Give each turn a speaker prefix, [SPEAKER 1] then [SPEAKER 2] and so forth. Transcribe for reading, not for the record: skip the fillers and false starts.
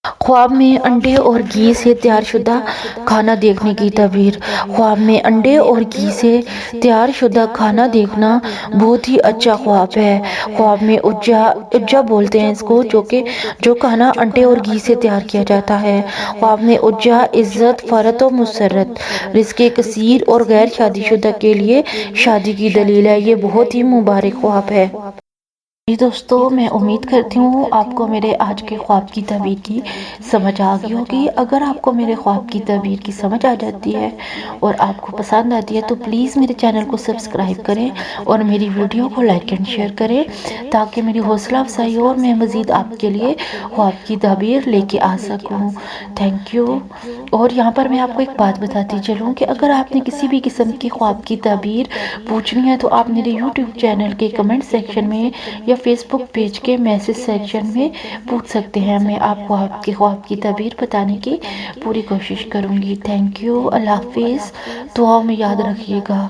[SPEAKER 1] خواب میں انڈے اور گھی سے تیار شدہ کھانا دیکھنے کی تعبیر۔ خواب میں انڈے اور گھی سے تیار شدہ کھانا دیکھنا بہت ہی اچھا خواب ہے۔ خواب میں اجا بولتے ہیں اس کو، جو کھانا انڈے اور گھی سے تیار کیا جاتا ہے۔ خواب میں اجا عزت، فرحت و مسرت، رزق کثیر اور غیر شادی شدہ کے لیے شادی کی دلیل ہے۔ یہ بہت ہی مبارک خواب ہے۔ جی دوستو، میں امید کرتی ہوں آپ کو میرے آج کے خواب کی تعبیر کی سمجھ آ گئی ہوگی۔ اگر آپ کو میرے خواب کی تعبیر کی سمجھ آ جاتی ہے اور آپ کو پسند آتی ہے تو پلیز میرے چینل کو سبسکرائب کریں اور میری ویڈیو کو لائک اینڈ شیئر کریں تاکہ میری حوصلہ افزائی اور میں مزید آپ کے لیے خواب کی تعبیر لے کے آ سکوں۔ Thank you. اور یہاں پر میں آپ کو ایک بات بتاتی چلوں کہ اگر آپ نے کسی بھی قسم کی خواب کی تعبیر پوچھنی ہے تو آپ میرے یوٹیوب چینل کے کمنٹ سیکشن میں یا فیس بک پیج کے میسج سیکشن میں پوچھ سکتے ہیں۔ میں آپ کو آپ کے خواب کی تعبیر بتانے کی پوری کوشش کروں گی۔ Thank you. اللہ حافظ۔ دعاؤں میں یاد رکھیے گا۔